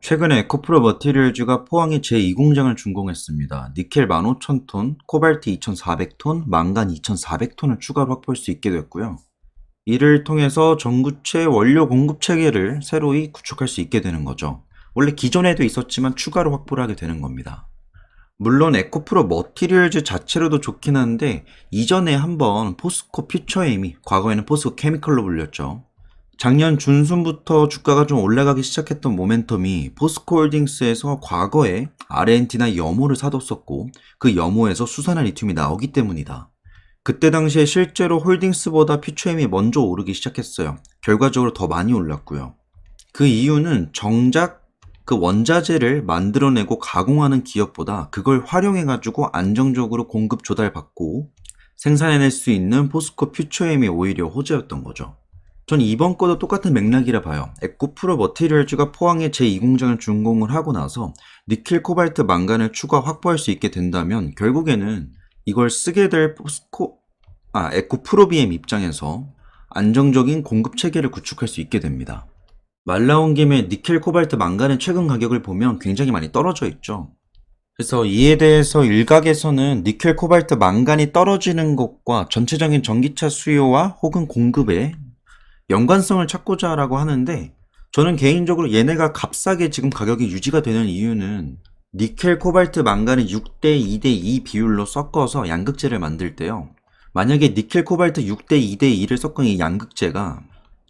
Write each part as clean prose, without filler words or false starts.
최근에 에코프로 머티리얼즈가 포항에 제2공장을 준공했습니다. 니켈 15,000톤, 코발트 2,400톤, 망간 2,400톤을 추가로 확보할 수 있게 됐고요. 이를 통해서 전구체 원료 공급 체계를 새로이 구축할 수 있게 되는 거죠. 원래 기존에도 있었지만 추가로 확보를 하게 되는 겁니다. 물론 에코프로 머티리얼즈 자체로도 좋긴 한데 이전에 한번 포스코 퓨처엠이, 과거에는 포스코 케미컬로 불렸죠. 작년 중순부터 주가가 좀 올라가기 시작했던 모멘텀이 포스코홀딩스에서 과거에 아르헨티나 염호를 사뒀었고 그 염호에서 수산화 리튬이 나오기 때문이다. 그때 당시에 실제로 홀딩스보다 퓨처엠이 먼저 오르기 시작했어요. 결과적으로 더 많이 올랐고요. 그 이유는 정작 그 원자재를 만들어내고 가공하는 기업보다 그걸 활용해가지고 안정적으로 공급 조달받고 생산해낼 수 있는 포스코 퓨처엠이 오히려 호재였던 거죠. 전 이번 거도 똑같은 맥락이라 봐요. 에코프로 머티리얼즈가 포항에 제2공장을 준공을 하고 나서 니켈, 코발트, 망간을 추가 확보할 수 있게 된다면 결국에는 이걸 쓰게 될 에코프로비엠 입장에서 안정적인 공급 체계를 구축할 수 있게 됩니다. 말 나온 김에 니켈, 코발트, 망간의 최근 가격을 보면 굉장히 많이 떨어져 있죠. 그래서 이에 대해서 일각에서는 니켈, 코발트, 망간이 떨어지는 것과 전체적인 전기차 수요와 혹은 공급에 연관성을 찾고자 하라고 하는데, 저는 개인적으로 얘네가 값싸게 지금 가격이 유지가 되는 이유는 니켈, 코발트, 망간을 6대 2대 2 비율로 섞어서 양극재를 만들 때요, 만약에 니켈, 코발트 6대 2대 2를 섞은 이 양극재가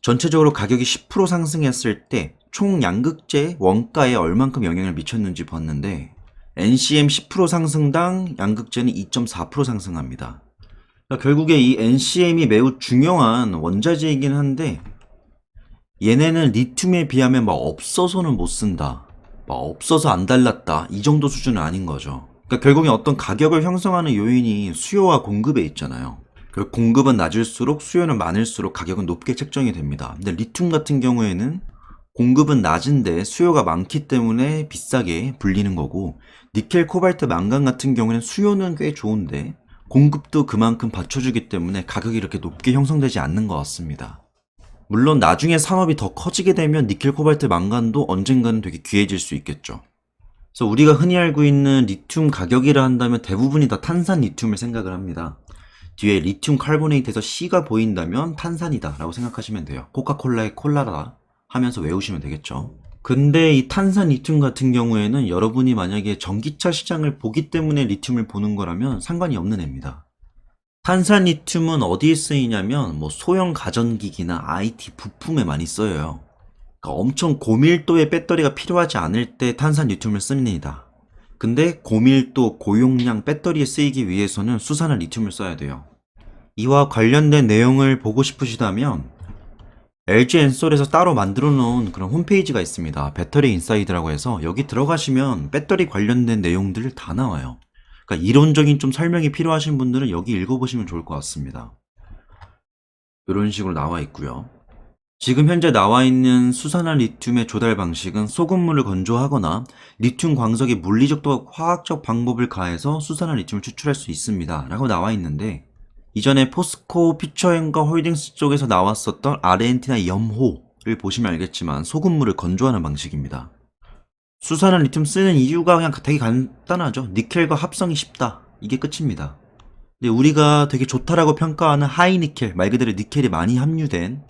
전체적으로 가격이 10% 상승했을 때 총 양극재 원가에 얼만큼 영향을 미쳤는지 봤는데 NCM 10% 상승당 양극재는 2.4% 상승합니다. 결국에 이 NCM이 매우 중요한 원자재이긴 한데 얘네는 리튬에 비하면 막 없어서는 못 쓴다, 막 없어서 안 달랐다, 이 정도 수준은 아닌 거죠. 그러니까 결국에 어떤 가격을 형성하는 요인이 수요와 공급에 있잖아요. 공급은 낮을수록 수요는 많을수록 가격은 높게 책정이 됩니다. 근데 리튬 같은 경우에는 공급은 낮은데 수요가 많기 때문에 비싸게 불리는 거고, 니켈, 코발트, 망간 같은 경우에는 수요는 꽤 좋은데 공급도 그만큼 받쳐주기 때문에 가격이 이렇게 높게 형성되지 않는 것 같습니다. 물론 나중에 산업이 더 커지게 되면 니켈, 코발트, 망간도 언젠가는 되게 귀해질 수 있겠죠. 그래서 우리가 흔히 알고 있는 리튬 가격이라 한다면 대부분이 다 탄산 리튬을 생각을 합니다. 뒤에 리튬 카보네이트에서 C가 보인다면 탄산이다 라고 생각하시면 돼요. 코카콜라의 콜라라 하면서 외우시면 되겠죠. 근데 이 탄산 리튬 같은 경우에는 여러분이 만약에 전기차 시장을 보기 때문에 리튬을 보는 거라면 상관이 없는 애입니다. 탄산 리튬은 어디에 쓰이냐면 소형 가전기기나 IT 부품에 많이 쓰여요. 그러니까 엄청 고밀도의 배터리가 필요하지 않을 때 탄산 리튬을 씁니다. 근데 고밀도, 고용량 배터리에 쓰이기 위해서는 수산화 리튬을 써야 돼요. 이와 관련된 내용을 보고 싶으시다면 LG 엔솔에서 따로 만들어 놓은 그런 홈페이지가 있습니다. 배터리 인사이드라고 해서 여기 들어가시면 배터리 관련된 내용들 다 나와요. 그러니까 이론적인 좀 설명이 필요하신 분들은 여기 읽어보시면 좋을 것 같습니다. 이런 식으로 나와 있고요. 지금 현재 나와 있는 수산화 리튬의 조달 방식은 소금물을 건조하거나 리튬 광석의 물리적 또 화학적 방법을 가해서 수산화 리튬을 추출할 수 있습니다 라고 나와 있는데, 이전에 포스코 퓨처엠과 홀딩스 쪽에서 나왔었던 아르헨티나 염호를 보시면 알겠지만 소금물을 건조하는 방식입니다. 수산화 리튬 쓰는 이유가 그냥 되게 간단하죠. 니켈과 합성이 쉽다, 이게 끝입니다. 근데 우리가 되게 좋다라고 평가하는 하이니켈, 말 그대로 니켈이 많이 함유된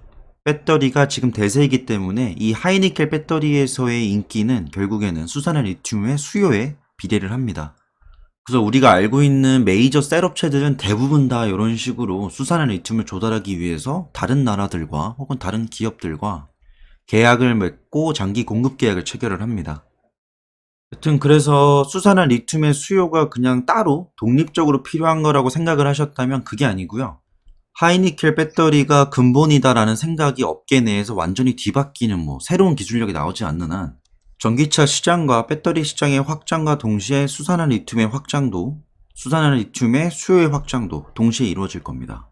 배터리가 지금 대세이기 때문에 이 하이니켈 배터리에서의 인기는 결국에는 수산화 리튬의 수요에 비례를 합니다. 그래서 우리가 알고 있는 메이저 셀 업체들은 대부분 다 이런 식으로 수산화 리튬을 조달하기 위해서 다른 나라들과 혹은 다른 기업들과 계약을 맺고 장기 공급 계약을 체결을 합니다. 여튼 그래서 수산화 리튬의 수요가 그냥 따로 독립적으로 필요한 거라고 생각을 하셨다면 그게 아니고요. 하이니켈 배터리가 근본이다라는 생각이 업계 내에서 완전히 뒤바뀌는 새로운 기술력이 나오지 않는 한 전기차 시장과 배터리 시장의 확장과 동시에 수산화 리튬의 확장도, 수산화 리튬의 수요의 확장도 동시에 이루어질 겁니다.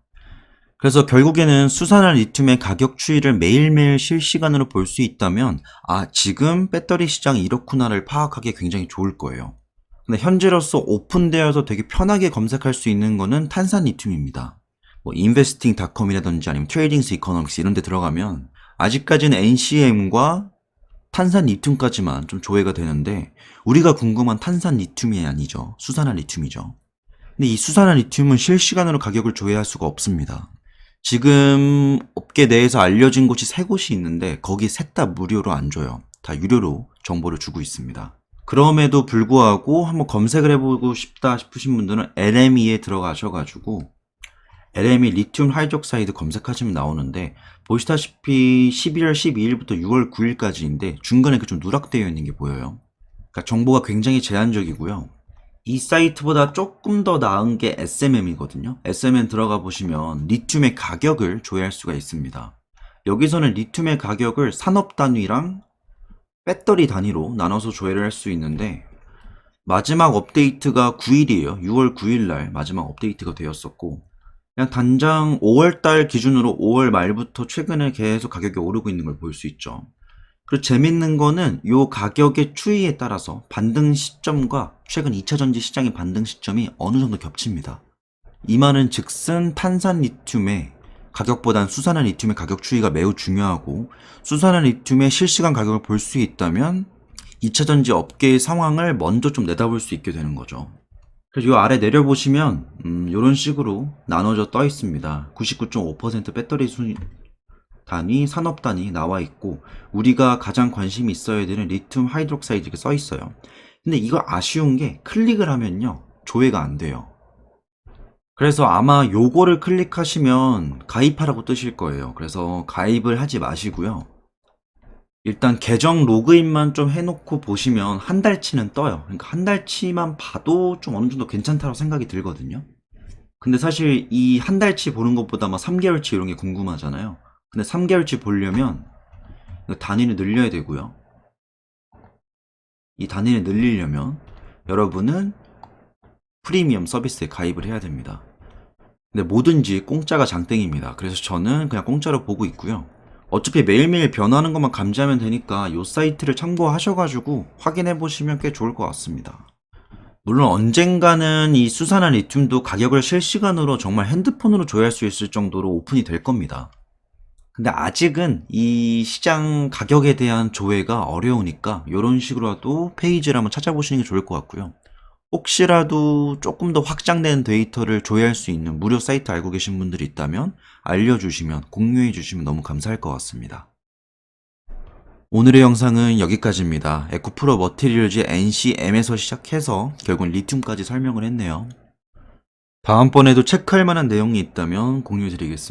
그래서 결국에는 수산화 리튬의 가격 추이를 매일매일 실시간으로 볼 수 있다면 지금 배터리 시장이 이렇구나를 파악하기 굉장히 좋을 거예요. 근데 현재로서 오픈되어서 되게 편하게 검색할 수 있는 거는 탄산 리튬입니다. investing.com이라든지 아니면 트레이딩스 이코노믹스 이런 데 들어가면 아직까지는 NCM과 탄산 리튬까지만 좀 조회가 되는데 우리가 궁금한 탄산 리튬이 아니죠. 수산화 리튬이죠. 근데 이 수산화 리튬은 실시간으로 가격을 조회할 수가 없습니다. 지금 업계 내에서 알려진 곳이 3곳이 있는데 거기 셋 다 무료로 안 줘요. 다 유료로 정보를 주고 있습니다. 그럼에도 불구하고 한번 검색을 해보고 싶다 싶으신 분들은 LME에 들어가셔가지고 LME 리튬 하이드록사이드 검색하시면 나오는데 보시다시피 12월 12일부터 6월 9일까지인데 중간에 좀 누락되어 있는 게 보여요. 그러니까 정보가 굉장히 제한적이고요. 이 사이트보다 조금 더 나은 게 SMM이거든요. SMM 들어가 보시면 리튬의 가격을 조회할 수가 있습니다. 여기서는 리튬의 가격을 산업 단위랑 배터리 단위로 나눠서 조회를 할 수 있는데 마지막 업데이트가 9일이에요. 6월 9일 날 마지막 업데이트가 되었었고 그냥 단장 5월달 기준으로 5월 말부터 최근에 계속 가격이 오르고 있는 걸 볼 수 있죠. 그리고 재밌는 거는 이 가격의 추이에 따라서 반등 시점과 최근 2차전지 시장의 반등 시점이 어느 정도 겹칩니다. 이 말은 즉슨 탄산 리튬의 가격보단 수산화 리튬의 가격 추이가 매우 중요하고 수산화 리튬의 실시간 가격을 볼 수 있다면 2차전지 업계의 상황을 먼저 좀 내다볼 수 있게 되는 거죠. 그래서 이 아래 내려보시면 이런 식으로 나눠져 떠 있습니다. 99.5% 배터리 단위, 산업 단위 나와 있고 우리가 가장 관심이 있어야 되는 리튬 하이드록사이드 이렇게 써 있어요. 근데 이거 아쉬운 게 클릭을 하면요 조회가 안 돼요. 그래서 아마 요거를 클릭하시면 가입하라고 뜨실 거예요. 그래서 가입을 하지 마시고요. 일단 계정 로그인만 좀 해놓고 보시면 한 달치는 떠요. 그러니까 한 달치만 봐도 좀 어느 정도 괜찮다고 생각이 들거든요. 근데 사실 이 한 달치 보는 것보다 막 3개월치 이런 게 궁금하잖아요. 근데 3개월치 보려면 단위를 늘려야 되고요. 이 단위를 늘리려면 여러분은 프리미엄 서비스에 가입을 해야 됩니다. 근데 뭐든지 공짜가 장땡입니다. 그래서 저는 그냥 공짜로 보고 있고요. 어차피 매일매일 변하는 것만 감지하면 되니까 이 사이트를 참고하셔가지고 확인해 보시면 꽤 좋을 것 같습니다. 물론 언젠가는 이 수산화 리튬도 가격을 실시간으로 정말 핸드폰으로 조회할 수 있을 정도로 오픈이 될 겁니다. 근데 아직은 이 시장 가격에 대한 조회가 어려우니까 이런 식으로라도 페이지를 한번 찾아보시는 게 좋을 것 같고요. 혹시라도 조금 더 확장된 데이터를 조회할 수 있는 무료 사이트 알고 계신 분들이 있다면 알려주시면 공유해 주시면 너무 감사할 것 같습니다. 오늘의 영상은 여기까지입니다. 에코프로 머티리얼즈 NCM에서 시작해서 결국 리튬까지 설명을 했네요. 다음번에도 체크할 만한 내용이 있다면 공유해 드리겠습니다.